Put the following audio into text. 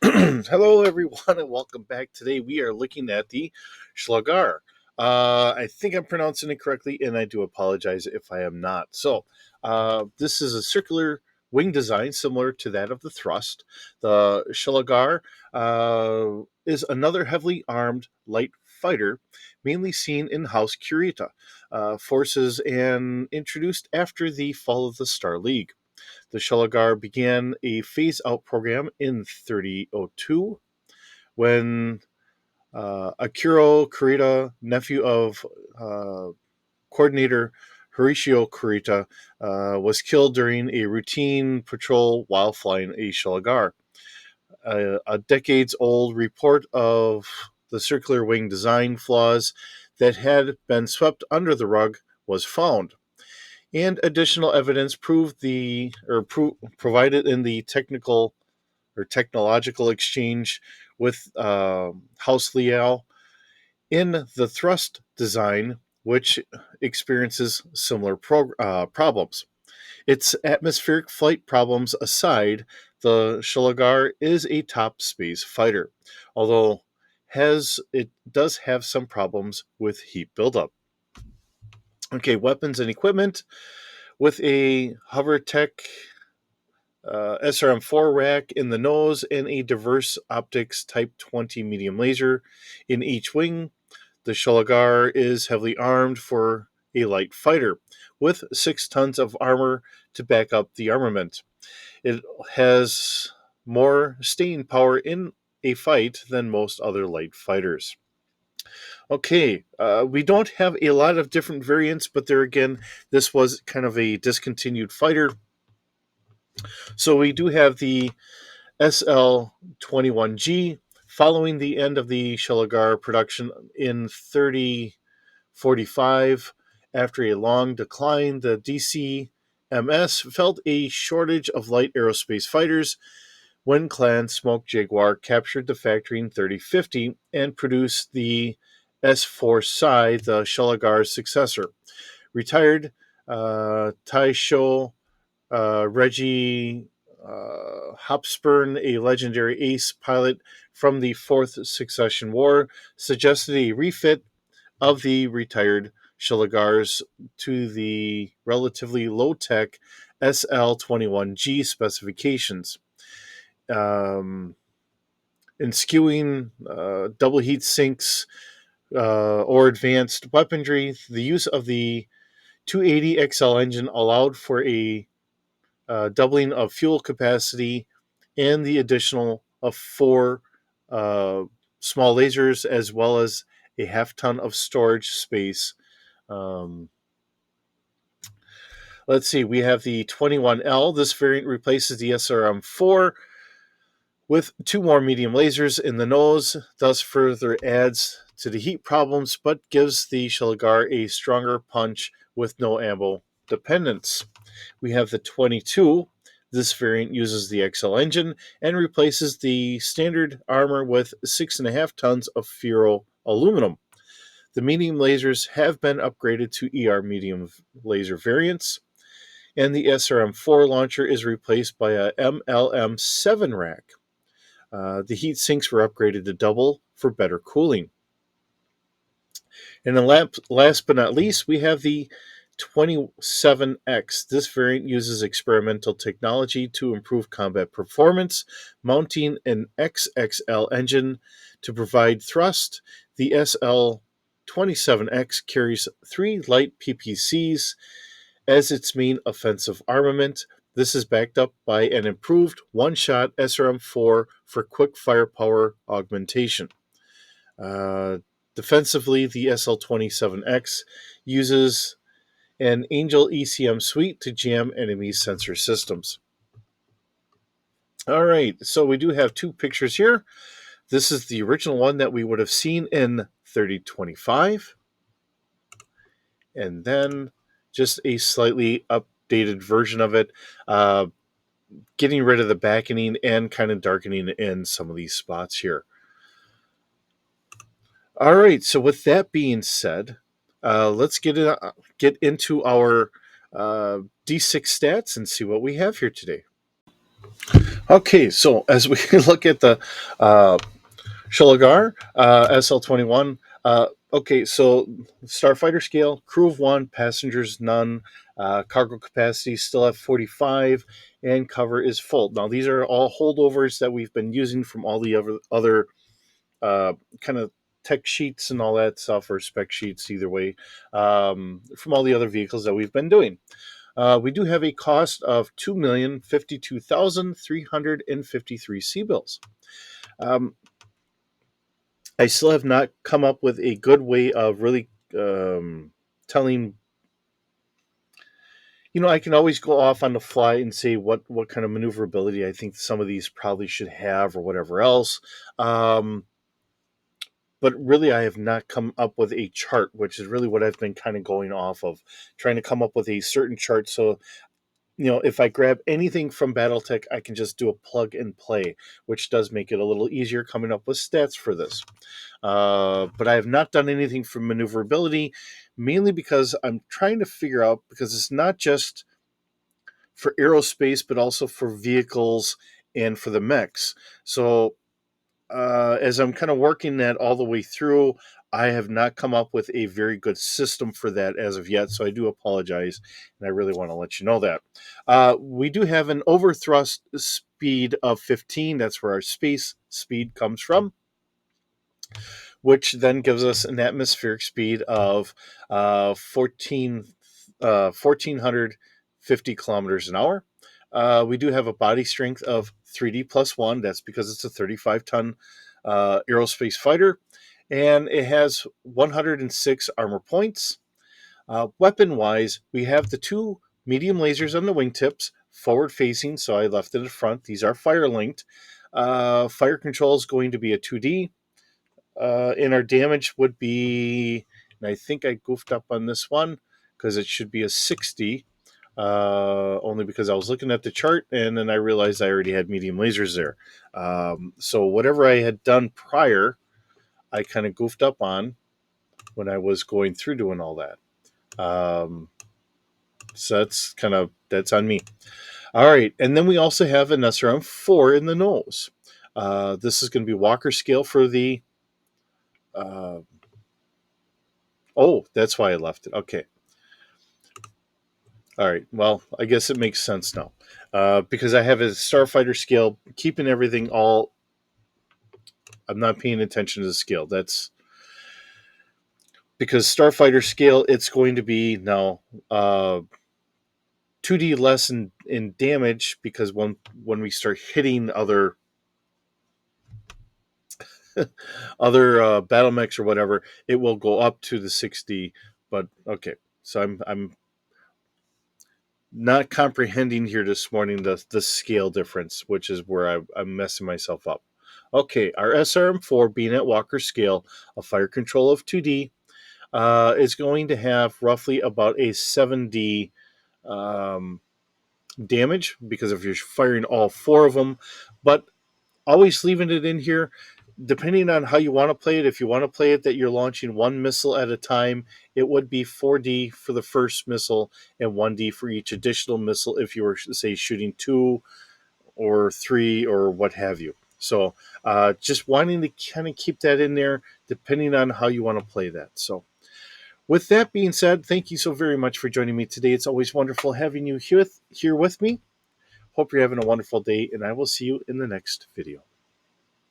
Hello, everyone, and welcome back. Today we are looking at the Sholagar. I think I'm pronouncing it correctly, and I do apologize if I am not. This is a circular wing design similar to that of the Thrust. The Sholagar is another heavily armed light fighter, mainly seen in House Kurita forces and introduced after the fall of the Star League. The Sholagar began a phase out program in 3002 when Akiro Kurita, nephew of uh, coordinator Horatio Kurita, was killed during a routine patrol while flying a Sholagar. A decades old report of the circular wing design flaws that had been swept under the rug was found, and additional evidence provided in the technological exchange with House Leal in the thrust design, which experiences similar problems. Its atmospheric flight problems aside, the Sholagar is a top space fighter, although has it does have some problems with heat buildup. Okay, weapons and equipment with a HoverTech SRM4 rack in the nose and a diverse optics Type 20 medium laser in each wing. The Sholagar is heavily armed for a light fighter, with 6 tons of armor to back up the armament. It has more staying power in a fight than most other light fighters. Okay, we don't have a lot of different variants, but there again, this was kind of a discontinued fighter. So we do have the SL-21G following the end of the Sholagar production in 3045. After a long decline, the DCMS felt a shortage of light aerospace fighters when Clan Smoke Jaguar captured the factory in 3050 and produced the S4 Psi, the Sholagar's successor. Retired Taisho Reggie Hopspurn, a legendary ace pilot from the Fourth Succession War, suggested a refit of the retired Shulagars to the relatively low tech SL-21G specifications. Um, in skewing double heat sinks or advanced weaponry, the use of the 280 XL engine allowed for a doubling of fuel capacity, and the additional of 4 uh, small lasers, as well as a half ton of storage space. Um, let's see, we have the 21L. This variant replaces the SRM4 with 2 more medium lasers in the nose, thus further adds to the heat problems, but gives the Sholagar a stronger punch with no ammo dependence. We have the 22. This variant uses the XL engine and replaces the standard armor with 6.5 tons of ferro aluminum. The medium lasers have been upgraded to ER medium laser variants, and the SRM4 launcher is replaced by a MLM7 rack. The heat sinks were upgraded to double for better cooling. And then last but not least, we have the 27X. This variant uses experimental technology to improve combat performance, mounting an XXL engine to provide thrust. The SL-27X carries 3 light PPCs as its main offensive armament. This is backed up by an improved one-shot SRM-4 for quick firepower augmentation. Uh, Defensively, the SL-27X uses an Angel ECM suite to jam enemy sensor systems. All right, so we do have 2 pictures here. This is the original one that we would have seen in 3025, and then just a slightly updated version of it, getting rid of the backening and kind of darkening in some of these spots here. All right, so with that being said, let's get into our D6 stats and see what we have here today. Okay, so as we look at the uh, Sholagar SL-21, okay, so starfighter scale, crew of one, passengers none, cargo capacity still at 45, and cover is full. Now, these are all holdovers that we've been using from all the other kind of tech sheets and all that stuff, or spec sheets, either way, from all the other vehicles that we've been doing. We do have a cost of 2,052,353 C bills. Um, I still have not come up with a good way of really telling. I can always go off on the fly and say what kind of maneuverability I think some of these probably should have, or whatever else. Um, but really, I have not come up with a chart, which is really what I've been kind of going off of, trying to come up with a certain chart. So, if I grab anything from Battletech, I can just do a plug and play, which does make it a little easier coming up with stats for this. But I have not done anything for maneuverability, mainly because I'm trying to figure out, because it's not just for aerospace, but also for vehicles and for the mechs. So as I'm kind of working that all the way through, I have not come up with a very good system for that as of yet. So I do apologize, and I really want to let you know that. We do have an overthrust speed of 15. That's where our space speed comes from, which then gives us an atmospheric speed of 1,450 kilometers an hour. We do have a body strength of 3D plus 1. That's because it's a 35-ton aerospace fighter. And it has 106 armor points. Weapon-wise, we have the two medium lasers on the wingtips, forward-facing, so I left it at front. These are fire-linked. Fire control is going to be a 2D. And our damage would be, and I think I goofed up on this one because it should be a 60, only because I was looking at the chart and then I realized I already had medium lasers there. So whatever I had done prior, I kind of goofed up on when I was going through doing all that. So that's on me. All right, and then we also have an SRM-4 in the nose. This is going to be Walker scale for the uh, oh, that's why I left it. Okay. All right. Well, I guess it makes sense now. Because I have a starfighter scale, keeping everything all. I'm not paying attention to the scale. That's because starfighter scale, it's going to be now 2D less in damage, because when we start hitting other battle mechs or whatever, it will go up to the 6D. But okay, so I'm not comprehending here this morning the scale difference, which is where I'm messing myself up. Okay, our SRM-4 being at Walker scale, a fire control of 2D, is going to have roughly about a 7D um, damage, because if you're firing all four of them, but always leaving it in here. Depending on how you want to play it, if you want to play it that you're launching one missile at a time, it would be 4D for the first missile and 1D for each additional missile if you were, say, shooting 2 or 3 or what have you. So just wanting to kind of keep that in there depending on how you want to play that. So with that being said, thank you so very much for joining me today. It's always wonderful having you here with me. Hope you're having a wonderful day, and I will see you in the next video.